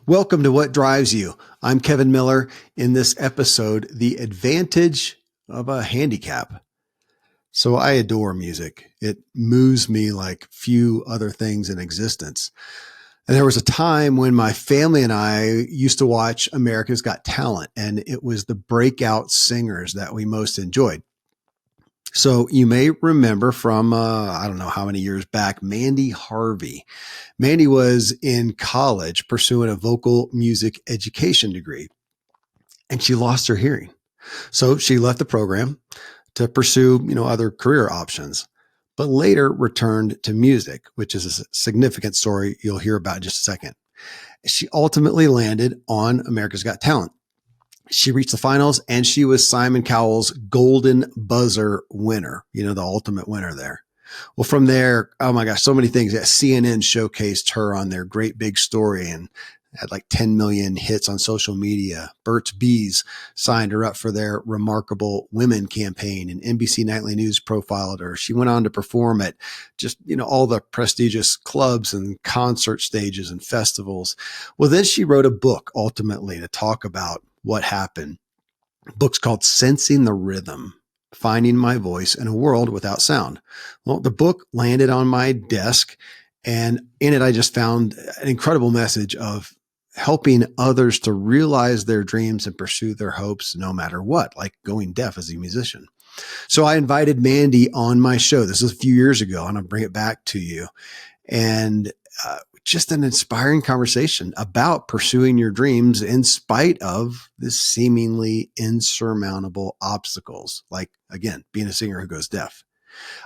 Welcome to What Drives You. I'm Kevin Miller. In this episode, the advantage of a handicap. So I adore music. It moves me like few other things in existence. And there was a time when my family and I used to watch America's Got Talent, and it was the breakout singers that we most enjoyed. So you may remember from, I don't know how many years back, Mandy Harvey. Mandy was in college pursuing a vocal music education degree, and she lost her hearing. So she left the program to pursue, other career options, but later returned to music, which is a significant story you'll hear about in just a second. She ultimately landed on America's Got Talent. She reached the finals, and she was Simon Cowell's Golden Buzzer winner, the ultimate winner there. Well, from there, oh my gosh, so many things. Yeah, CNN showcased her on their Great Big Story and had like 10 million hits on social media. Burt's Bees signed her up for their Remarkable Women campaign, and NBC Nightly News profiled her. She went on to perform at just, all the prestigious clubs and concert stages and festivals. Well, then she wrote a book ultimately to talk about what happened. The book's called Sensing the Rhythm: Finding My Voice in a World Without Sound. Well, the book landed on my desk, and in it, I just found an incredible message of helping others to realize their dreams and pursue their hopes no matter what, like going deaf as a musician. So I invited Mandy on my show. This was a few years ago, and I'll bring it back to you. And just an inspiring conversation about pursuing your dreams in spite of this seemingly insurmountable obstacles, like, again, being a singer who goes deaf.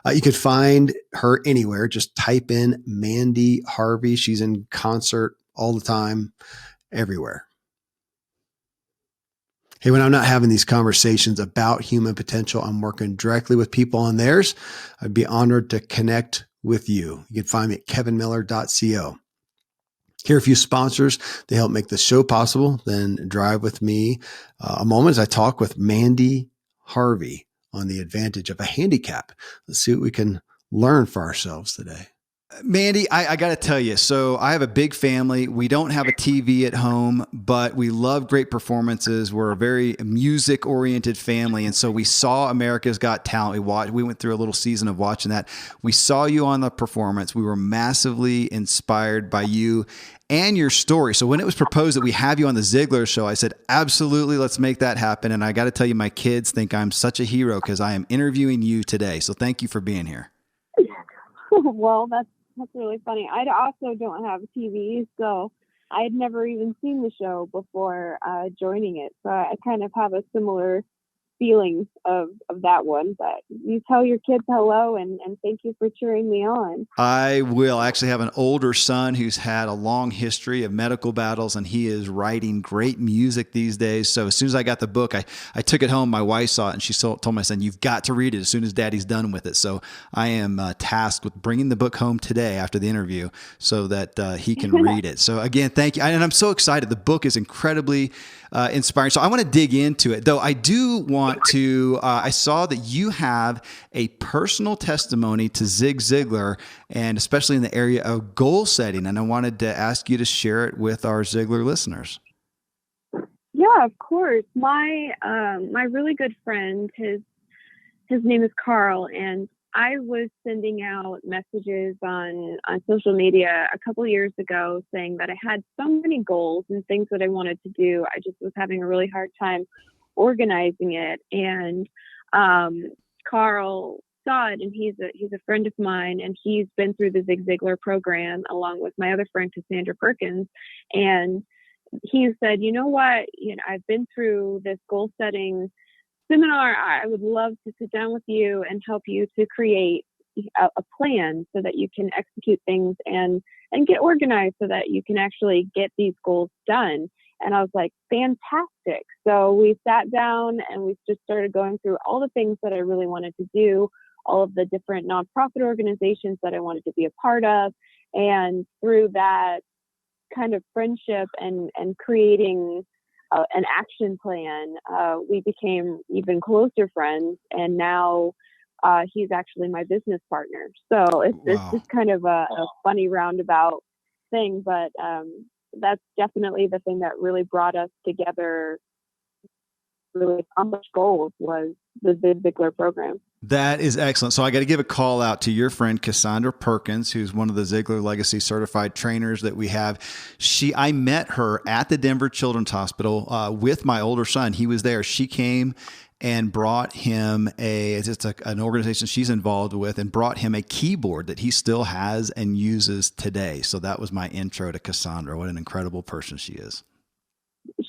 You could find her anywhere. Just type in Mandy Harvey. She's in concert all the time, everywhere. Hey, when I'm not having these conversations about human potential, I'm working directly with people on theirs. I'd be honored to connect with you. You can find me at kevinmiller.co. Here are a few sponsors. They help make the show possible. Then drive with me a moment as I talk with Mandy Harvey on the advantage of a handicap. Let's see what we can learn for ourselves today. Mandy, I got to tell you, so I have a big family. We don't have a TV at home, but we love great performances. We're a very music-oriented family, and so we saw America's Got Talent. We went through a little season of watching that. We saw you on the performance. We were massively inspired by you and your story. So when it was proposed that we have you on the Ziegler Show, I said, absolutely, let's make that happen. And I got to tell you, my kids think I'm such a hero because I am interviewing you today. So thank you for being here. Well, that's really funny. I also don't have TV, so I had never even seen the show before joining it. So I kind of have a similar feeling of that one. But you tell your kids hello and thank you for cheering me on. I will. I actually have an older son who's had a long history of medical battles, and he is writing great music these days. So as soon as I got the book, I took it home. My wife saw it, and she told my son, you've got to read it as soon as Daddy's done with it. So I am tasked with bringing the book home today after the interview so that he can read it. So again, thank you. And I'm so excited. The book is incredibly inspiring. So I want to dig into it, though. I do want to, I saw that you have a personal testimony to Zig Ziglar, and especially in the area of goal setting. And I wanted to ask you to share it with our Ziglar listeners. Yeah, of course. My really good friend, his name is Carl, and I was sending out messages on social media a couple years ago saying that I had so many goals and things that I wanted to do. I just was having a really hard time organizing it. And Carl saw it, and he's a friend of mine, and he's been through the Zig Ziglar program along with my other friend, Cassandra Perkins. And he said, you know what, I've been through this goal setting seminar. I would love to sit down with you and help you to create a plan so that you can execute things and get organized so that you can actually get these goals done. And I was like, fantastic. So we sat down and we just started going through all the things that I really wanted to do, all of the different nonprofit organizations that I wanted to be a part of. And through that kind of friendship and creating an action plan, we became even closer friends, and now he's actually my business partner. So it's just kind of a funny roundabout thing, but that's definitely the thing that really brought us together, really accomplished goals, was the Zig Ziglar program. That is excellent. So I got to give a call out to your friend Cassandra Perkins, who's one of the Ziegler Legacy certified trainers that we have. I met her at the Denver Children's Hospital with my older son. He was there. She came and brought him an organization she's involved with, and brought him a keyboard that he still has and uses today. So that was my intro to Cassandra. What an incredible person she is.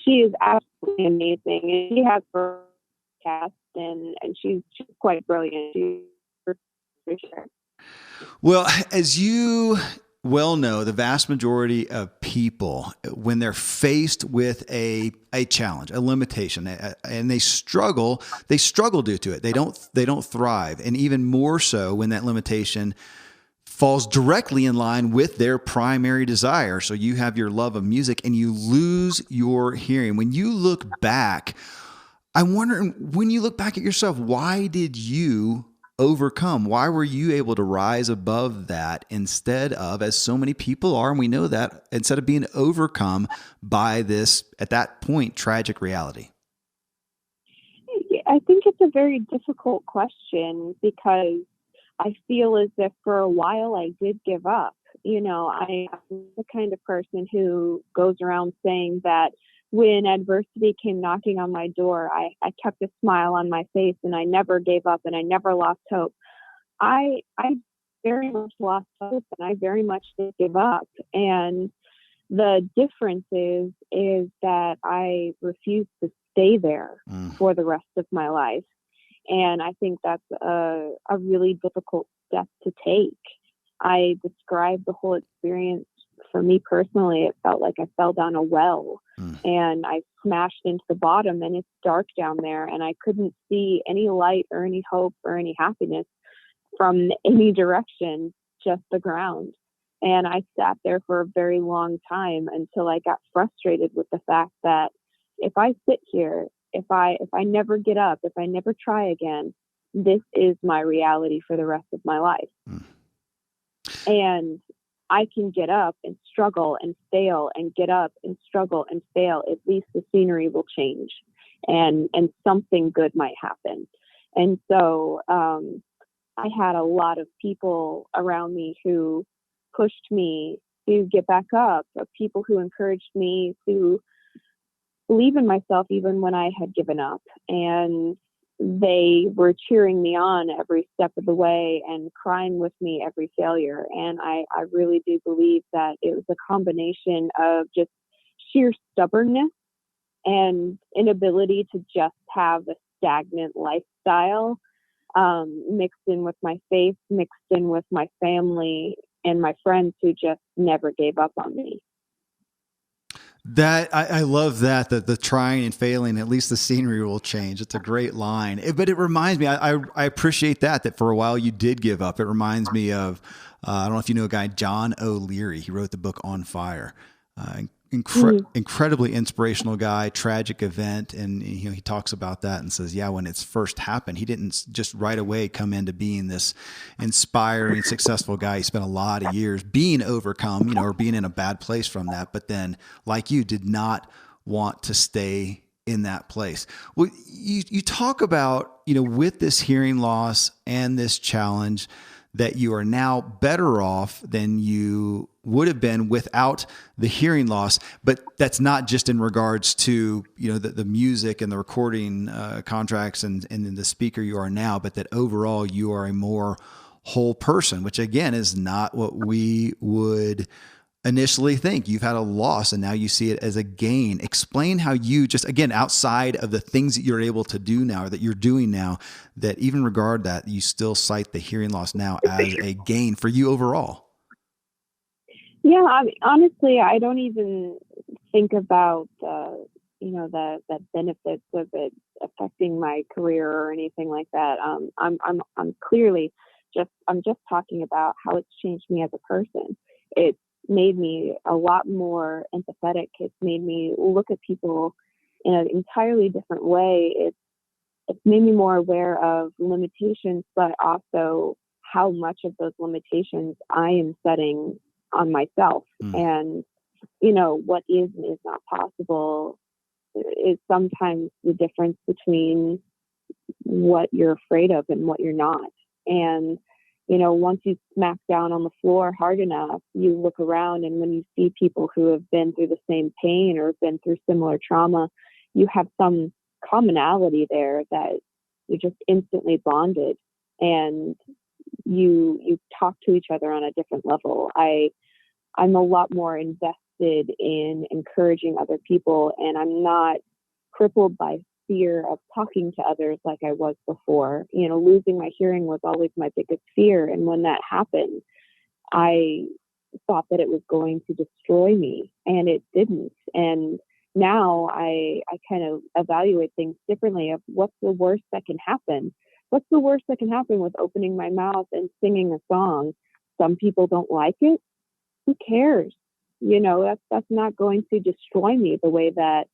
She is absolutely amazing. And she has her cast, and she's quite brilliant. For sure. Well, as you well know, the vast majority of people, when they're faced with a challenge, a limitation, and they struggle due to it. They don't thrive. And even more so when that limitation falls directly in line with their primary desire. So you have your love of music and you lose your hearing. When you look back, I'm wondering, when you look back at yourself, why did you overcome? Why were you able to rise above that instead of, as so many people are, and we know that, instead of being overcome by this, at that point, tragic reality? I think it's a very difficult question, because I feel as if for a while I did give up. I'm the kind of person who goes around saying that when adversity came knocking on my door, I kept a smile on my face, and I never gave up, and I never lost hope. I very much lost hope, and I very much did give up. And the difference is that I refused to stay there for the rest of my life. And I think that's a really difficult step to take. I described the whole experience. For me personally, it felt like I fell down a well and I smashed into the bottom, and it's dark down there, and I couldn't see any light or any hope or any happiness from any direction, just the ground. And I sat there for a very long time until I got frustrated with the fact that if I sit here, if I never get up, if I never try again, this is my reality for the rest of my life. And I can get up and struggle and fail and get up and struggle and fail. At least the scenery will change, and something good might happen. And so I had a lot of people around me who pushed me to get back up, people who encouraged me to believe in myself even when I had given up. And they were cheering me on every step of the way and crying with me every failure. And I really do believe that it was a combination of just sheer stubbornness and inability to just have a stagnant lifestyle, mixed in with my faith, mixed in with my family and my friends who just never gave up on me. That I love that the trying and failing, at least the scenery will change. It's a great line, but it reminds me. I appreciate that for a while you did give up. It reminds me of I don't know if you know a guy, John O'Leary. He wrote the book On Fire. Incredibly inspirational guy, tragic event. And he talks about that and says, yeah, when it's first happened, he didn't just right away come into being this inspiring, successful guy. He spent a lot of years being overcome, or being in a bad place from that. But then, like you, did not want to stay in that place. Well, you talk about, with this hearing loss and this challenge, that you are now better off than you would have been without the hearing loss. But that's not just in regards to, the music and the recording contracts and the speaker you are now, but that overall you are a more whole person, which again is not what we would initially think. You've had a loss and now you see it as a gain. Explain how you just, again, outside of the things that you're able to do now, or that you're doing now, that even regard that you still cite the hearing loss now as a gain for you overall. Yeah, honestly, I don't even think about, the benefits of it affecting my career or anything like that. I'm clearly I'm just talking about how it's changed me as a person. It's made me a lot more empathetic. It's made me look at people in an entirely different way. It's made me more aware of limitations, but also how much of those limitations I am setting on myself. And what is and is not possible is sometimes the difference between what you're afraid of and what you're not. And, once you smack down on the floor hard enough, you look around, and when you see people who have been through the same pain or have been through similar trauma, you have some commonality there that you're just instantly bonded, and you talk to each other on a different level. I'm a lot more invested in encouraging other people, and I'm not crippled by fear of talking to others like I was before. Losing my hearing was always my biggest fear. And when that happened, I thought that it was going to destroy me, and it didn't. And now I kind of evaluate things differently of what's the worst that can happen. What's the worst that can happen with opening my mouth and singing a song? Some people don't like it. Who cares? That's not going to destroy me the way that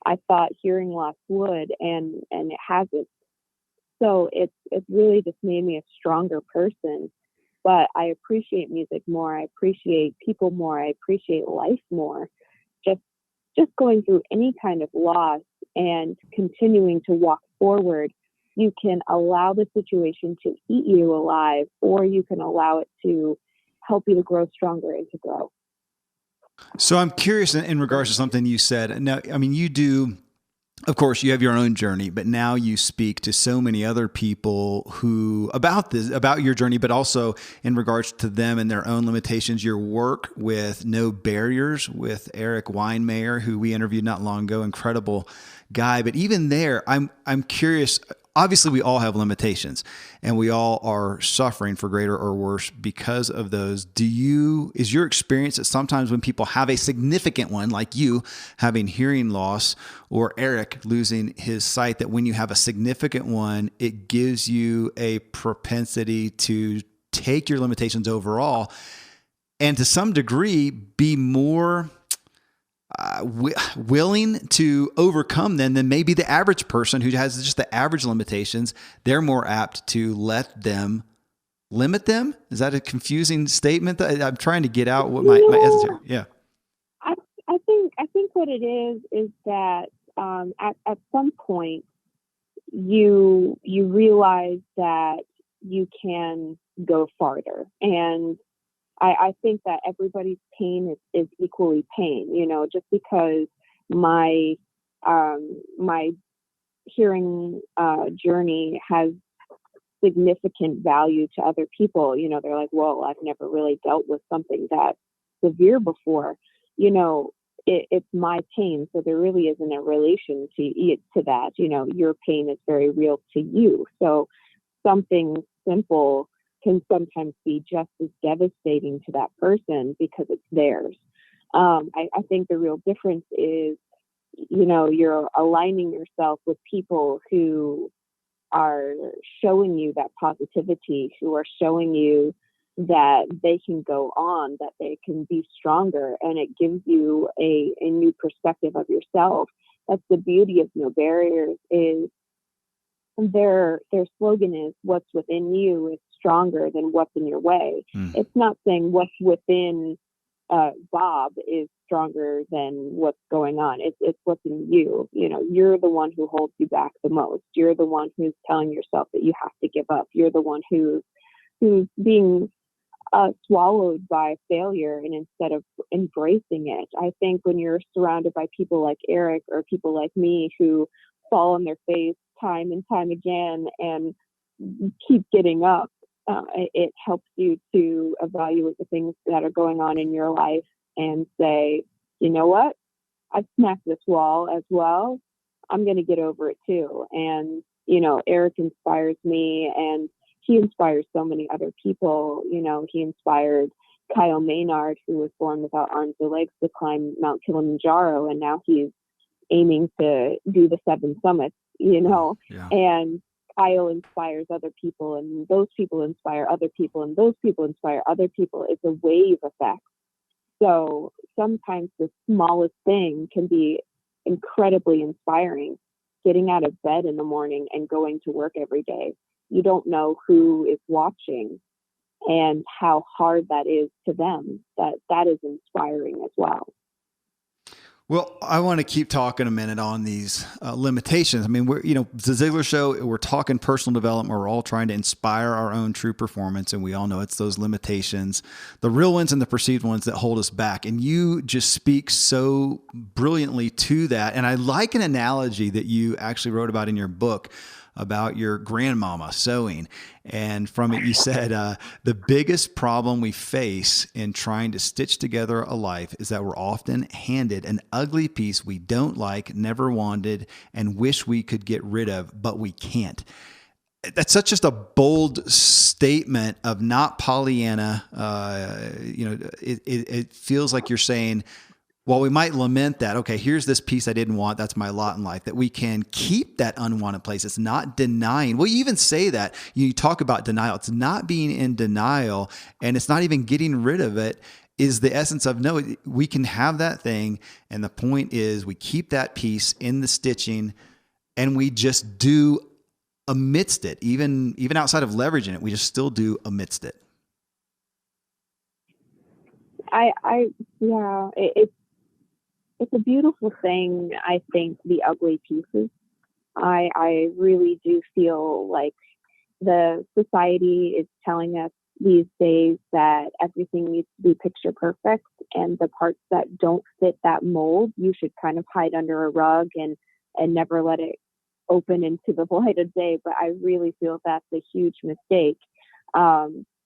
I thought hearing loss would, and it hasn't. So it's really just made me a stronger person. But I appreciate music more. I appreciate people more. I appreciate life more. Just going through any kind of loss and continuing to walk forward, you can allow the situation to eat you alive, or you can allow it to help you to grow stronger and to grow. So I'm curious in regards to something you said. Now, I mean, you do, of course, you have your own journey, but now you speak to so many other people about your journey, but also in regards to them and their own limitations. Your work with No Barriers with Eric Weinmayer, who we interviewed not long ago, incredible guy. But even there, I'm curious. Obviously, we all have limitations, and we all are suffering for greater or worse because of those. Is your experience that sometimes when people have a significant one, like you having hearing loss or Eric losing his sight, that when you have a significant one, it gives you a propensity to take your limitations overall and to some degree be more willing to overcome them than maybe the average person who has just the average limitations? They're more apt to let them limit them. Is that a confusing statement? I'm trying to get out what my essence here. Yeah. I think what it is that at some point you realize that you can go farther. And I think that everybody's pain is equally pain. Just because my hearing journey has significant value to other people, they're like, well, I've never really dealt with something that severe before. It's my pain, so there really isn't a relation to that. Your pain is very real to you. So something simple can sometimes be just as devastating to that person because it's theirs. I think the real difference is, you're aligning yourself with people who are showing you that positivity, who are showing you that they can go on, that they can be stronger, and it gives you a new perspective of yourself. That's the beauty of No Barriers. Is their slogan is, what's within you is stronger than what's in your way. It's not saying what's within Bob is stronger than what's going on. It's what's in you. You're the one who holds you back the most. You're the one who's telling yourself that you have to give up. You're the one who's being swallowed by failure, and instead of embracing it. I think when you're surrounded by people like Eric or people like me who fall on their face time and time again and keep getting up, it helps you to evaluate the things that are going on in your life and say, you know what? I've smacked this wall as well. I'm going to get over it too. And, Eric inspires me, and he inspires so many other people. He inspired Kyle Maynard, who was born without arms or legs, to climb Mount Kilimanjaro. And now he's aiming to do the 7 summits, Yeah. And Kyle inspires other people, and those people inspire other people, and those people inspire other people. It's a wave effect. So sometimes the smallest thing can be incredibly inspiring. Getting out of bed in the morning and going to work every day. You don't know who is watching and how hard that is to them. That is inspiring as well. Well, I want to keep talking a minute on these limitations. I mean, the Ziegler Show, we're talking personal development. We're all trying to inspire our own true performance. And we all know it's those limitations, the real ones and the perceived ones, that hold us back. And you just speak so brilliantly to that. And I like an analogy that you actually wrote about in your book about your grandmama sewing. And from it, you said, the biggest problem we face in trying to stitch together a life is that we're often handed an ugly piece we don't like, never wanted, and wish we could get rid of, but we can't. That's such just a bold statement of not Pollyanna. It feels like you're saying, while we might lament that, okay, here's this piece I didn't want, that's my lot in life, that we can keep that unwanted place. It's not denying. Well, you even say that. You talk about denial. It's not being in denial, and it's not even getting rid of it, is the essence of, no, we can have that thing. And the point is, we keep that piece in the stitching, and we just do amidst it, even outside of leveraging it, we just still do amidst it. Yeah, it's a beautiful thing. I think the ugly pieces. I really do feel like the society is telling us these days that everything needs to be picture perfect, and the parts that don't fit that mold, you should kind of hide under a rug and never let it open into the light of day. But I really feel that's a huge mistake.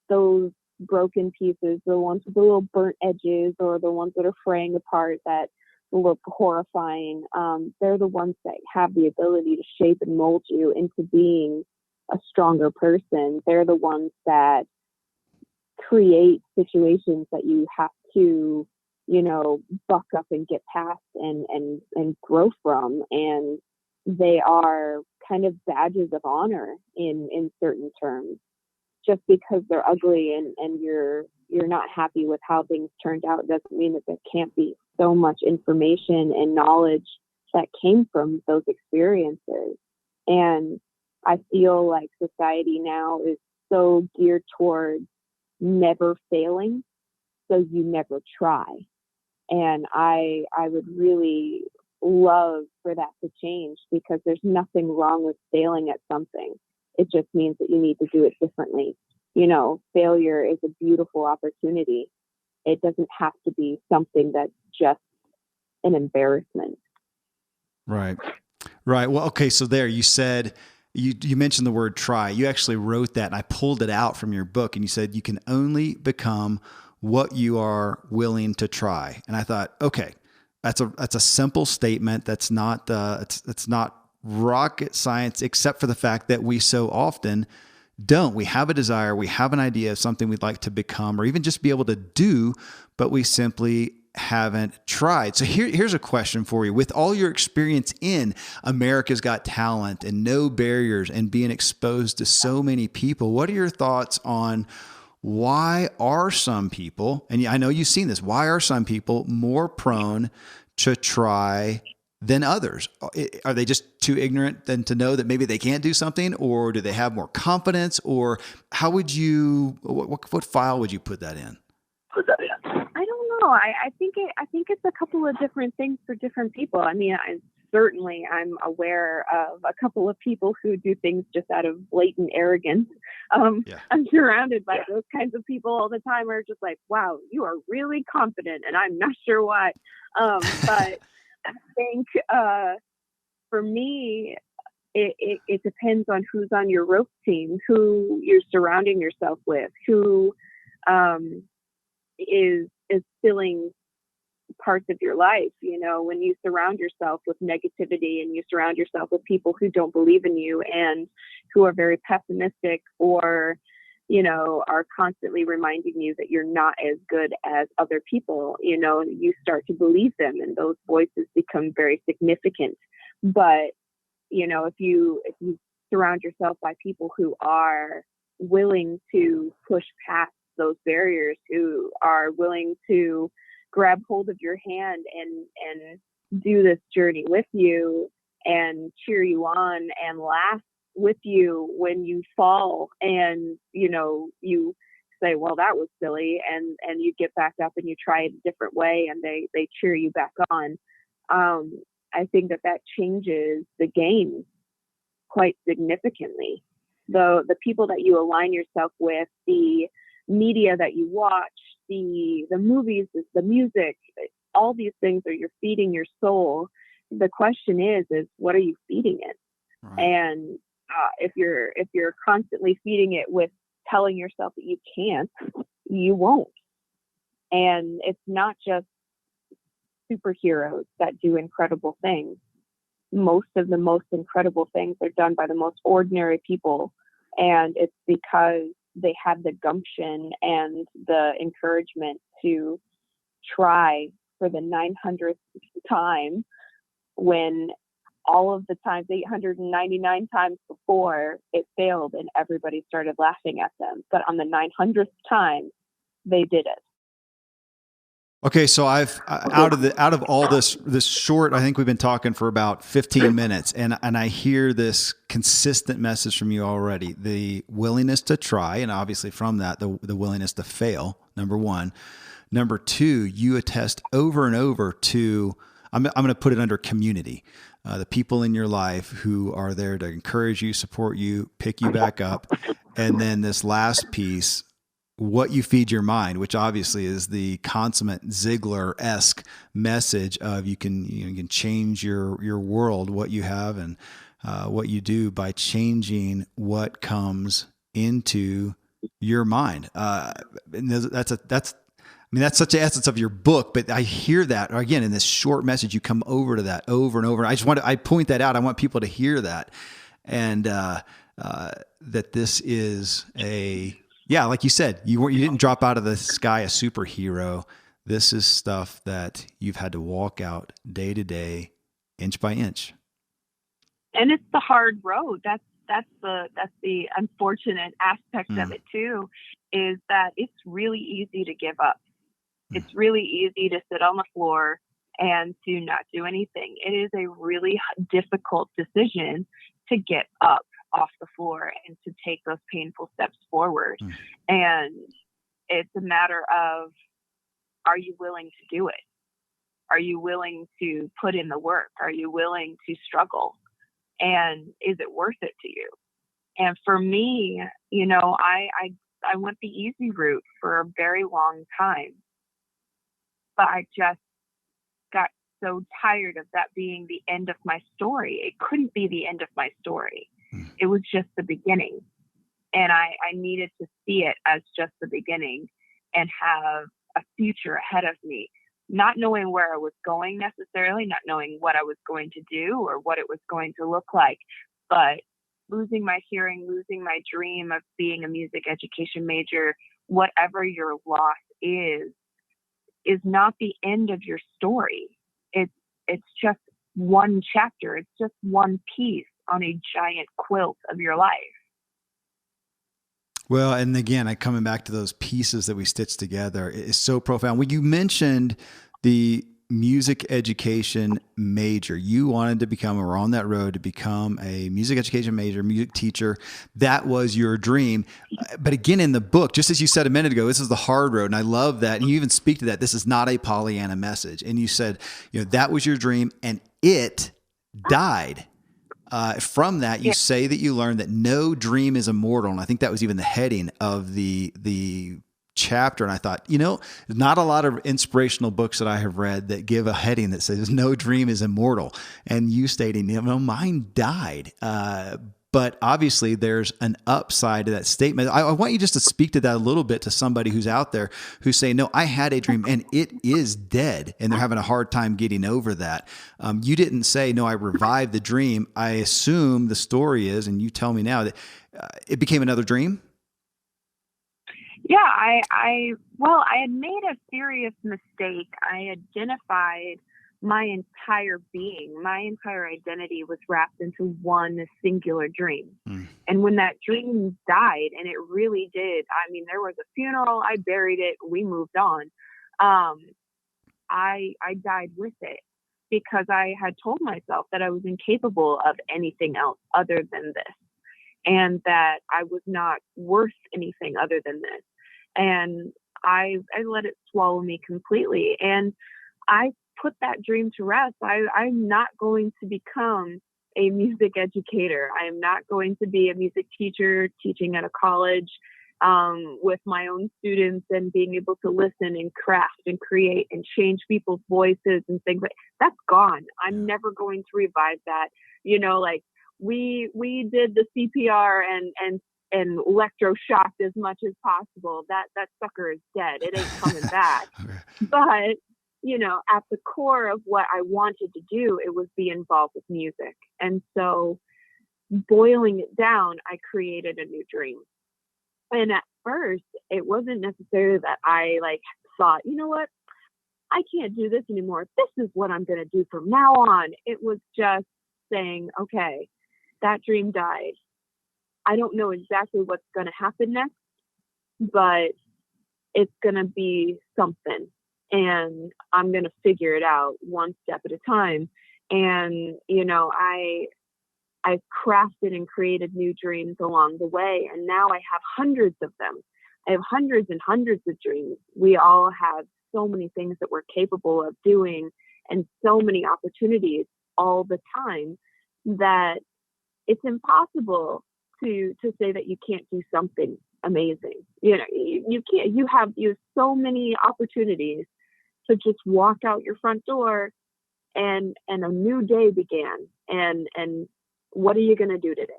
Those broken pieces, the ones with the little burnt edges or the ones that are fraying apart that look horrifying, they're the ones that have the ability to shape and mold you into being a stronger person. They're the ones that create situations that you have to, buck up and get past and grow from. And they are kind of badges of honor in certain terms. Just because they're ugly and you're not happy with how things turned out doesn't mean that there can't be so much information and knowledge that came from those experiences. And I feel like society now is so geared towards never failing, so you never try. And I would really love for that to change, because there's nothing wrong with failing at something. It just means that you need to do it differently. Failure is a beautiful opportunity. It doesn't have to be something that's just an embarrassment. Right. Right. Well, okay. So there, you said, you mentioned the word try. You actually wrote that, and I pulled it out from your book, and you said you can only become what you are willing to try. And I thought, okay, that's a simple statement. That's not it's not rocket science, except for the fact that we so often don't. We have a desire, we have an idea of something we'd like to become, or even just be able to do, but we simply haven't tried. So here's a question for you. With all your experience in America's Got Talent and No Barriers and being exposed to so many people, what are your thoughts on why are some people, and I know you've seen this, why are some people more prone to try than others? Are they just too ignorant than to know that maybe they can't do something, or do they have more confidence, or how would you, what file would you put that in? I don't know. I think it's a couple of different things for different people. I mean, I'm aware of a couple of people who do things just out of blatant arrogance. I'm surrounded by those kinds of people all the time, who are just like, wow, you are really confident, and I'm not sure why. But I think for me, it depends on who's on your rope team, who you're surrounding yourself with, who is filling parts of your life. When you surround yourself with negativity and you surround yourself with people who don't believe in you and who are very pessimistic, or are constantly reminding you that you're not as good as other people, you start to believe them, and those voices become very significant. But if you surround yourself by people who are willing to push past those barriers, who are willing to grab hold of your hand and do this journey with you and cheer you on and laugh with you when you fall, and you say, well, that was silly, and you get back up and you try it a different way, and they cheer you back on. I think that changes the game quite significantly. The people that you align yourself with, the media that you watch, the movies, the music, all these things you're feeding your soul. The question is what are you feeding it? Right. And if you're constantly feeding it with telling yourself that you can't, you won't. And it's not just superheroes that do incredible things. Most of the most incredible things are done by the most ordinary people. And it's because they had the gumption and the encouragement to try for the 900th time, when all of the times, 899 times before, it failed and everybody started laughing at them. But on the 900th time, they did it. Okay, so I've out of all this short, I think we've been talking for about 15 minutes, and I hear this consistent message from you already: the willingness to try, and obviously from that, the willingness to fail. Number one. Number two, you attest over and over to, I'm going to put it under community, the people in your life who are there to encourage you, support you, pick you back up, and then this last piece, what you feed your mind, which obviously is the consummate Ziglar-esque message of you can change your world, what you have and what you do by changing what comes into your mind. And that's such the essence of your book, but I hear that again in this short message. You come over to that over and over. I point that out. I want people to hear that, and that this is like you said, you didn't drop out of the sky a superhero. This is stuff that you've had to walk out day to day, inch by inch. And it's the hard road. That's the unfortunate aspect of it too, is that it's really easy to give up. It's really easy to sit on the floor and to not do anything. It is a really difficult decision to get up off the floor and to take those painful steps forward. And it's a matter of, are you willing to do it? Are you willing to put in the work? Are you willing to struggle? And is it worth it to you? And for me, I went the easy route for a very long time. But I just got so tired of that being the end of my story. It couldn't be the end of my story. It was just the beginning. And I needed to see it as just the beginning and have a future ahead of me, not knowing where I was going necessarily, not knowing what I was going to do or what it was going to look like, but losing my hearing, losing my dream of being a music education major, whatever your loss is not the end of your story. It's just one chapter. It's just one piece on a giant quilt of your life. Well, and again, coming back to those pieces that we stitched together, is so profound. When you mentioned the music education major, you wanted to become, or on that road to become a music education major, music teacher. That was your dream. But again, in the book, just as you said a minute ago, this is the hard road. And I love that. And you even speak to that. This is not a Pollyanna message. And you said, that was your dream and it died. From that, you say that you learned that no dream is immortal. And I think that was even the heading of the chapter. And I thought, not a lot of inspirational books that I have read that give a heading that says no dream is immortal. And you stating, mine died. But obviously there's an upside to that statement. I want you just to speak to that a little bit to somebody who's out there who's saying, no, I had a dream and it is dead. And they're having a hard time getting over that. You didn't say, no, I revived the dream. I assume the story is, and you tell me now, that it became another dream. Yeah, I had made a serious mistake. I identified my entire being, my entire identity was wrapped into one singular dream. And when that dream died, and it really did, there was a funeral, I buried it, we moved on. I died with it because I had told myself that I was incapable of anything else other than this, and that I was not worth anything other than this. And I let it swallow me completely. And I put that dream to rest. I'm not going to become a music educator. I am not going to be a music teacher teaching at a college with my own students and being able to listen and craft and create and change people's voices and things like that's gone. I'm never going to revive that. Like we did the CPR and electroshocked as much as possible. That sucker is dead. It ain't coming back. Okay. But at the core of what I wanted to do, it was be involved with music. And so boiling it down, I created a new dream. And at first, it wasn't necessarily that I thought, you know what, I can't do this anymore. This is what I'm going to do from now on. It was just saying, okay, that dream died. I don't know exactly what's going to happen next, but it's going to be something. And I'm going to figure it out one step at a time. And, I've crafted and created new dreams along the way. And now I have hundreds of them. I have hundreds and hundreds of dreams. We all have so many things that we're capable of doing and so many opportunities all the time that it's impossible to say that you can't do something amazing. You can't. You have so many opportunities to just walk out your front door and a new day began. And what are you going to do today?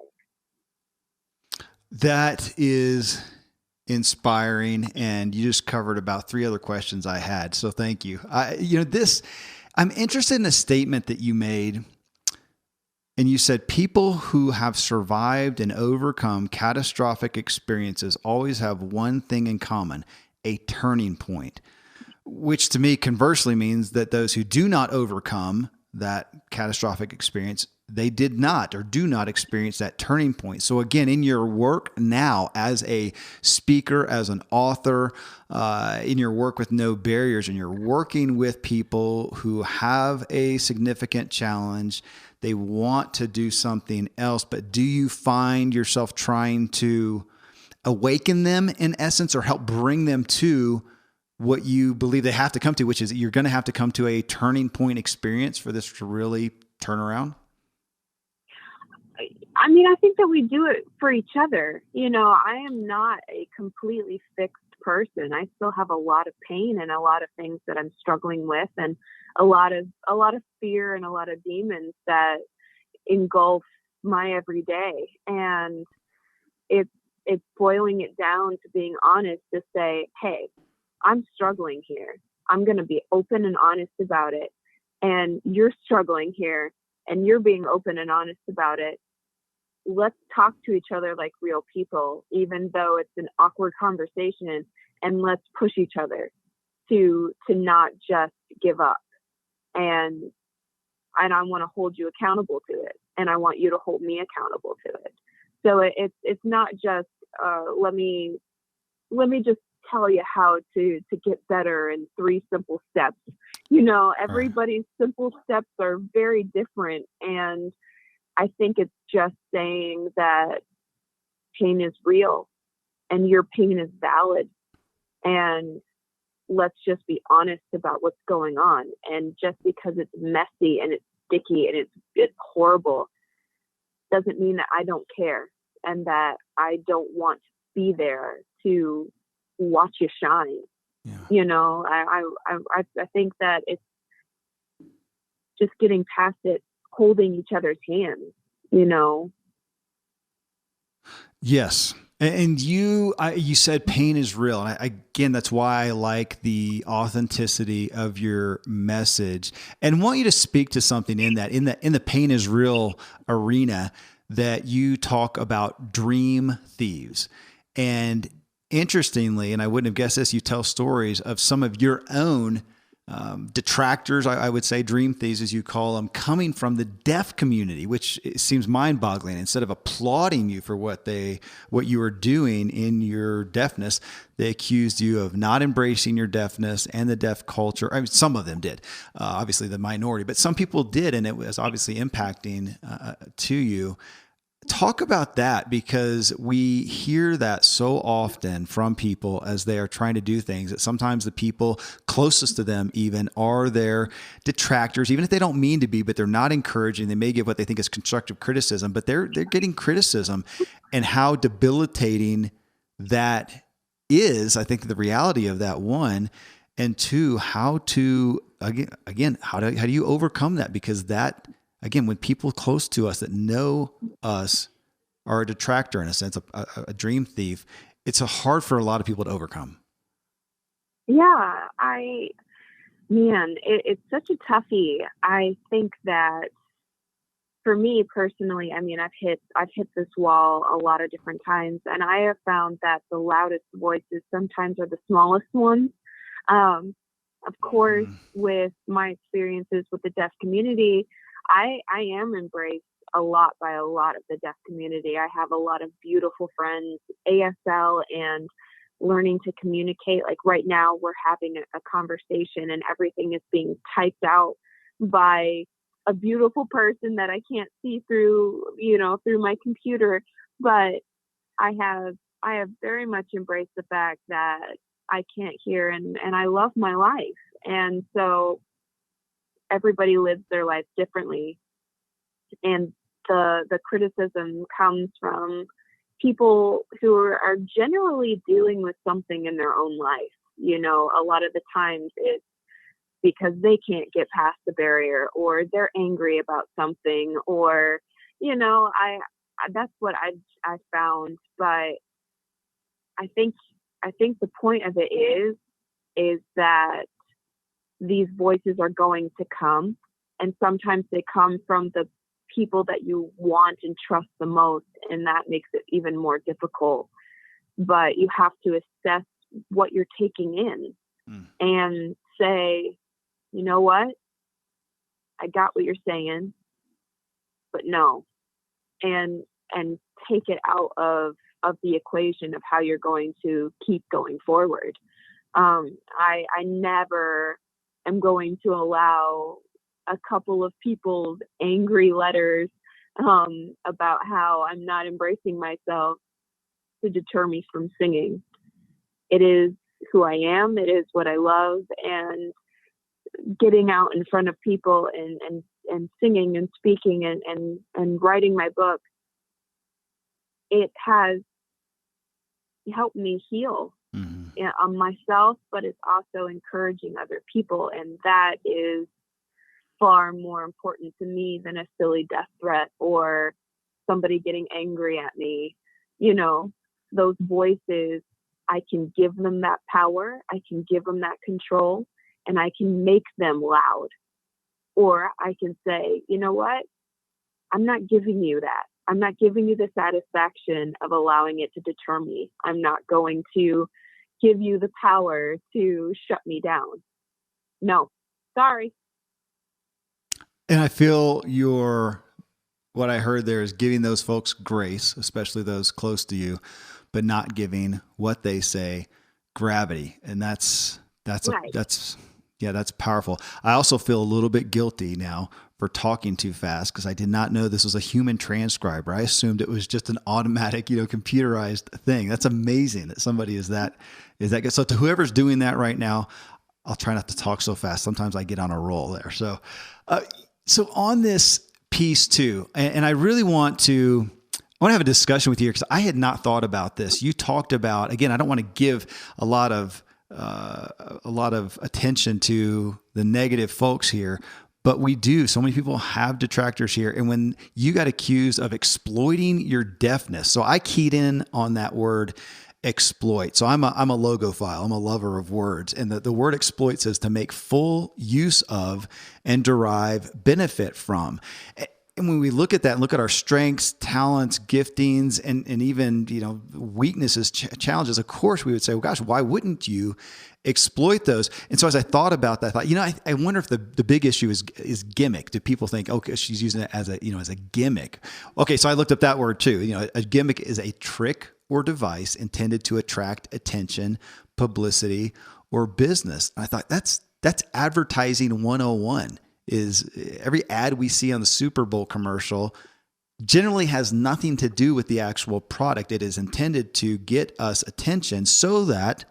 That is inspiring. And you just covered about 3 other questions I had. So thank you. I'm interested in a statement that you made. And you said people who have survived and overcome catastrophic experiences always have one thing in common, a turning point, which to me conversely means that those who do not overcome that catastrophic experience, they did not or do not experience that turning point. So again, in your work now as a speaker, as an author, in your work with No Barriers, and you're working with people who have a significant challenge, they want to do something else, but do you find yourself trying to awaken them in essence, or help bring them to what you believe they have to come to, which is you're going to have to come to a turning point experience for this to really turn around? I mean, I think that we do it for each other. I am not a completely fixed person. I still have a lot of pain and a lot of things that I'm struggling with, and a lot of fear and a lot of demons that engulf my everyday. And it's boiling it down to being honest to say, hey, I'm struggling here. I'm going to be open and honest about it. And you're struggling here and you're being open and honest about it. Let's talk to each other like real people, even though it's an awkward conversation, and let's push each other to not just give up. And I want to hold you accountable to it, and I want you to hold me accountable to it. So it's not just let me just tell you how to get better in 3 simple steps. Everybody's simple steps are very different, and I think it's just saying that pain is real and your pain is valid, and let's just be honest about what's going on. And just because it's messy and it's sticky and it's horrible doesn't mean that I don't care and that I don't want to be there to watch you shine. Yeah. I think that it's just getting past it, holding each other's hands, Yes. And you said pain is real. And again, that's why I like the authenticity of your message, and want you to speak to something in the pain is real arena that you talk about dream thieves. And interestingly, and I wouldn't have guessed this, you tell stories of some of your own detractors, I would say dream thieves, as you call them, coming from the deaf community, which seems mind-boggling. Instead of applauding you for what you were doing in your deafness, they accused you of not embracing your deafness and the deaf culture. I mean, some of them did, obviously the minority, but some people did, and it was obviously impacting to you. Talk about that, because we hear that so often from people as they are trying to do things, that sometimes the people closest to them even are their detractors, even if they don't mean to be, but they're not encouraging. They may give what they think is constructive criticism, but they're getting criticism, and how debilitating that is. I think the reality of that, one, and two, how to, again, how do you overcome that? Because that, again, when people close to us that know us are a detractor, in a sense, a dream thief, it's hard for a lot of people to overcome. Yeah, it's such a toughie. I think that for me personally, I mean, I've hit this wall a lot of different times, and I have found that the loudest voices sometimes are the smallest ones. Of course, with my experiences with the deaf community, I am embraced a lot by a lot of the deaf community. I have a lot of beautiful friends, ASL, and learning to communicate. Like right now, we're having a conversation, and everything is being typed out by a beautiful person that I can't see through my computer. But I have very much embraced the fact that I can't hear, and I love my life. And so everybody lives their life differently. And the criticism comes from people who are generally dealing with something in their own life. A lot of the times it's because they can't get past the barrier, or they're angry about something, or, I that's what I found. But I think the point of it is that these voices are going to come, and sometimes they come from the people that you want and trust the most, and that makes it even more difficult. But you have to assess what you're taking in and say, you know what? I got what you're saying, but no. And take it out of the equation of how you're going to keep going forward. I never am going to allow a couple of people's angry letters about how I'm not embracing myself to deter me from singing. It is who I am. It is what I love. And getting out in front of people and singing and speaking and writing my book, it has helped me heal on myself, but it's also encouraging other people. And that is far more important to me than a silly death threat or somebody getting angry at me. Those voices, I can give them that power, I can give them that control, and I can make them loud. Or I can say, you know what? I'm not giving you that. I'm not giving you the satisfaction of allowing it to deter me. I'm not going to give you the power to shut me down. No, sorry. And I feel what I heard there is giving those folks grace, especially those close to you, but not giving what they say gravity. And that's Right. that's powerful. I also feel a little bit guilty now for talking too fast, because I did not know this was a human transcriber. I assumed it was just an automatic, computerized thing. That's amazing that somebody is that good. So to whoever's doing that right now, I'll try not to talk so fast. Sometimes I get on a roll there. So on this piece too, and I really want to have a discussion with you, because I had not thought about this. You talked about, again, I don't want to give a lot of attention to the negative folks here, but we do. So many people have detractors here. And when you got accused of exploiting your deafness, so I keyed in on that word exploit. So I'm a logophile. I'm a lover of words. And the word exploit says to make full use of and derive benefit from. And when we look at that and look at our strengths, talents, giftings, and even, weaknesses, challenges, of course, we would say, well, gosh, why wouldn't you exploit those? And so as I thought about that, I thought, I wonder if the big issue is gimmick. Do people think, okay, she's using it as a gimmick? Okay. So I looked up that word too. A gimmick is a trick or device intended to attract attention, publicity, or business. And I thought that's advertising 101. Is every ad we see on the Super Bowl commercial generally has nothing to do with the actual product. It is intended to get us attention so that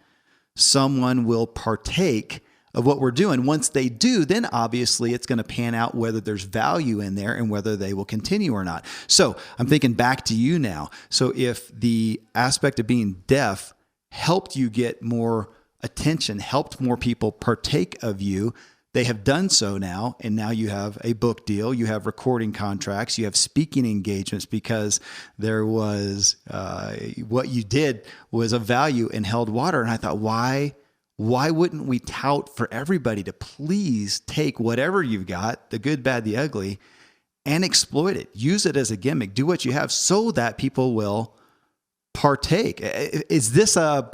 someone will partake of what we're doing. Once they do, then obviously it's going to pan out whether there's value in there and whether they will continue or not. So I'm thinking back to you now. So if the aspect of being deaf helped you get more attention, helped more people partake of you, they have done so now, and now you have a book deal, you have recording contracts, you have speaking engagements because there was what you did was of value and held water. And I thought, why wouldn't we tout for everybody to please take whatever you've got, the good, bad, the ugly, and exploit it, use it as a gimmick, do what you have so that people will partake. Is this a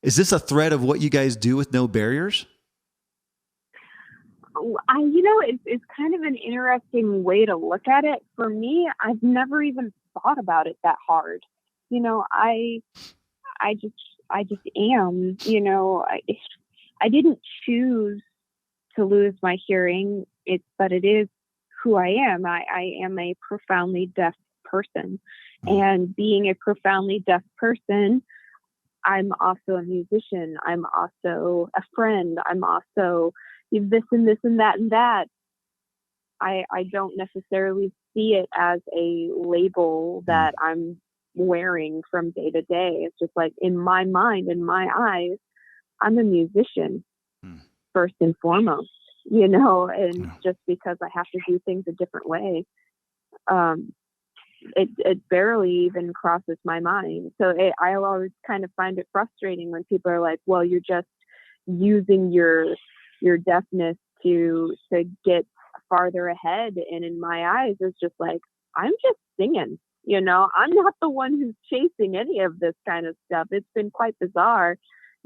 thread of what you guys do with No Barriers? It's kind of an interesting way to look at it. For me, I've never even thought about it that hard. I just am. I didn't choose to lose my hearing. But it is who I am. I am a profoundly deaf person, and being a profoundly deaf person, I'm also a musician. I'm also a friend. I'm also this and this and that and that. I don't necessarily see it as a label that I'm wearing from day to day. It's just like in my mind, in my eyes, I'm a musician first and foremost, and just because I have to do things a different way, it barely even crosses my mind. So I always kind of find it frustrating when people are like, well, you're just using your deafness to get farther ahead. And in my eyes, it's just like, I'm just singing, I'm not the one who's chasing any of this kind of stuff. It's been quite bizarre.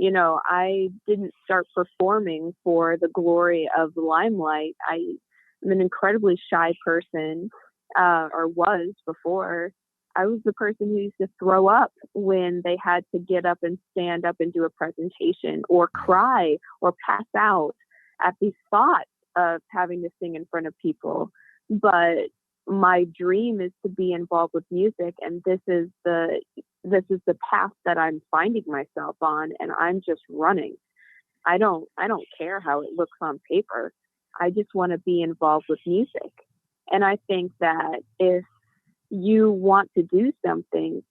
I didn't start performing for the glory of the limelight. I'm an incredibly shy person, or was before. I was the person who used to throw up when they had to get up and stand up and do a presentation, or cry or pass out at the thought of having to sing in front of people. But my dream is to be involved with music, and this is the path that I'm finding myself on, and I'm just running. I don't care how it looks on paper. I just want to be involved with music. And I think that if you want to do something,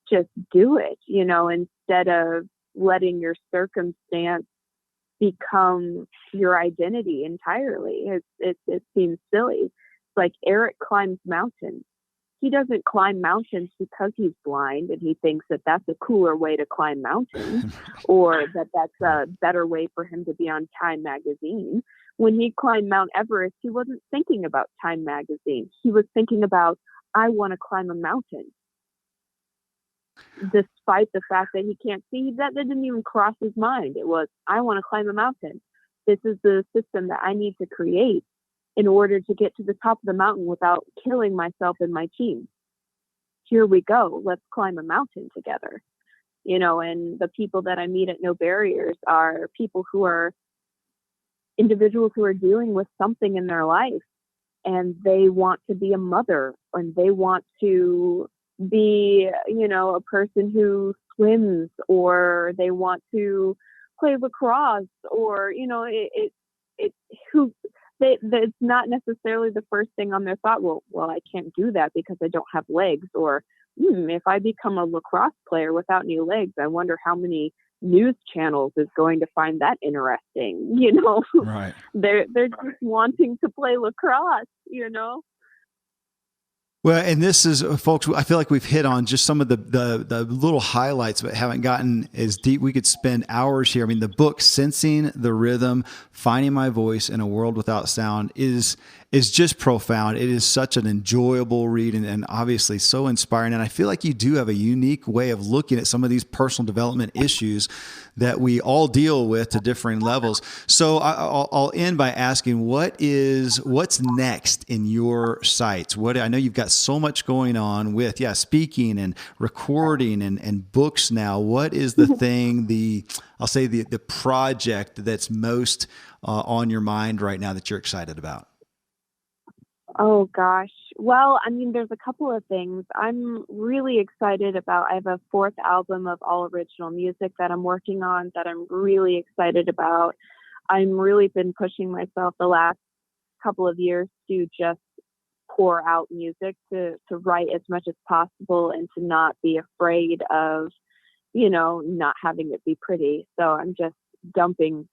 just do it, instead of letting your circumstance become your identity entirely. It seems silly. It's like Eric climbs mountains. He doesn't climb mountains because he's blind and he thinks that that's a cooler way to climb mountains or that that's a better way for him to be on Time magazine. When he climbed Mount Everest, he wasn't thinking about Time magazine. He was thinking about, I want to climb a mountain. Despite the fact that he can't see, that didn't even cross his mind. It was, I want to climb a mountain. This is the system that I need to create in order to get to the top of the mountain without killing myself and my team. Here we go. Let's climb a mountain together. And the people that I meet at No Barriers are people who are individuals who are dealing with something in their life, and they want to be a mother, and they want to be, a person who swims, or they want to play lacrosse, or, it's not necessarily the first thing on their thought. Well, I can't do that because I don't have legs. Or if I become a lacrosse player without any legs, I wonder how many news channels is going to find that interesting. Right. They're just wanting to play lacrosse. Well, and this is, folks, I feel like we've hit on just some of the little highlights, but haven't gotten as deep. We could spend hours here. I mean, the book, Sensing the Rhythm, Finding My Voice in a World Without Sound, is just profound. It is such an enjoyable read and obviously so inspiring. And I feel like you do have a unique way of looking at some of these personal development issues that we all deal with to differing levels. So I'll end by asking, what's next in your sights? I know you've got so much going on with, speaking and recording and books now. What is the thing, the project that's most on your mind right now that you're excited about? Oh gosh. Well, I mean, there's a couple of things. I'm really excited about. I have a fourth album of all original music that I'm working on that I'm really excited about. I'm really been pushing myself the last couple of years to just pour out music, to write as much as possible and to not be afraid of, not having it be pretty. So I'm just dumping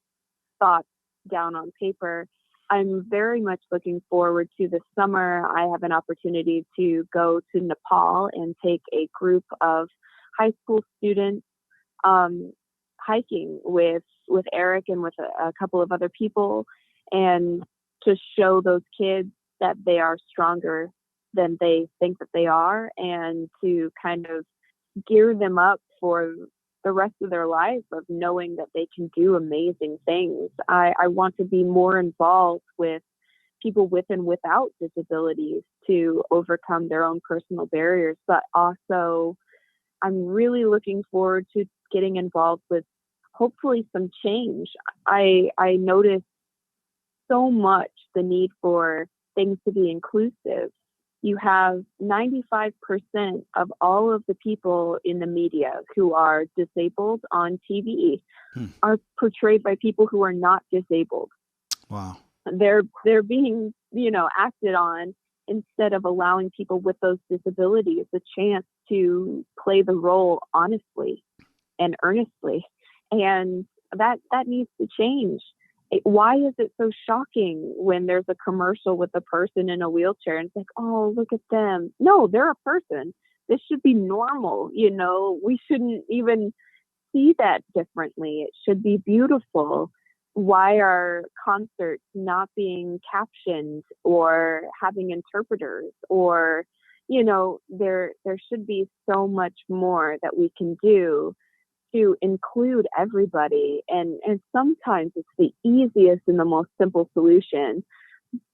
thoughts down on paper. I'm very much looking forward to this summer. I have an opportunity to go to Nepal and take a group of high school students um, hiking with Eric and with a couple of other people, and to show those kids that they are stronger than they think that they are, and to kind of gear them up for the rest of their life of knowing that they can do amazing things. I want to be more involved with people with and without disabilities to overcome their own personal barriers, but also I'm really looking forward to getting involved with hopefully some change. I notice so much the need for things to be inclusive. You have 95% of all of the people in the media who are disabled on TV are portrayed by people who are not disabled. Wow. They're being, acted on instead of allowing people with those disabilities a chance to play the role honestly and earnestly. And that needs to change. Why is it so shocking when there's a commercial with a person in a wheelchair and it's like, oh, look at them? No, they're a person. This should be normal. We shouldn't even see that differently. It should be beautiful. Why are concerts not being captioned or having interpreters? Or, there should be so much more that we can do to include everybody. And sometimes it's the easiest and the most simple solution.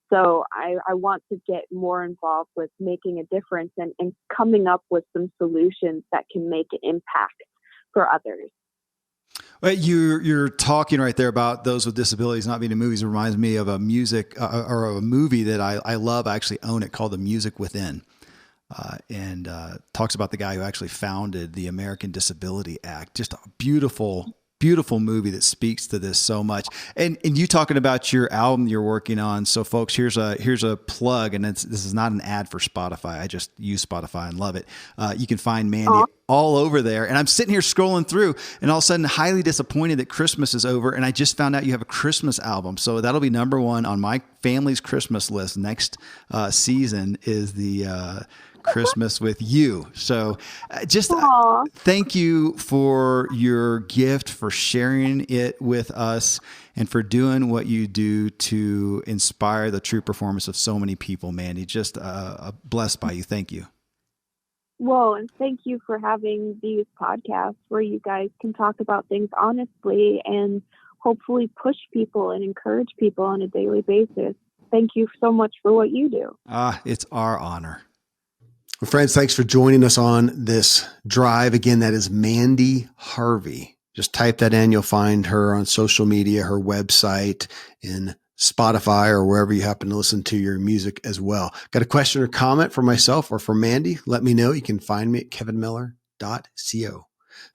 So I want to get more involved with making a difference and coming up with some solutions that can make an impact for others. Well, you're talking right there about those with disabilities not being in movies. It reminds me of a music or a movie that I love. I actually own it, called The Music Within. And talks about the guy who actually founded the American Disability Act. Just a beautiful, beautiful movie that speaks to this so much. And you talking about your album you're working on. So folks, here's a plug, and this is not an ad for Spotify. I just use Spotify and love it. You can find Mandy all over there. And I'm sitting here scrolling through, and all of a sudden highly disappointed that Christmas is over. And I just found out you have a Christmas album. So that'll be number one on my family's Christmas list next season is the Christmas with You. So just thank you for your gift, for sharing it with us, and for doing what you do to inspire the true performance of so many people, Mandy. Just blessed by you. Thank you. Well, and thank you for having these podcasts where you guys can talk about things honestly and hopefully push people and encourage people on a daily basis. Thank you so much for what you do. It's our honor. Well, friends, thanks for joining us on this drive. Again, that is Mandy Harvey. Just type that in. You'll find her on social media, her website, in Spotify, or wherever you happen to listen to your music as well. Got a question or comment for myself or for Mandy? Let me know. You can find me at kevinmiller.co.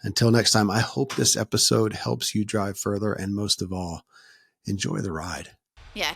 Until next time, I hope this episode helps you drive further, and most of all, enjoy the ride. Yeah.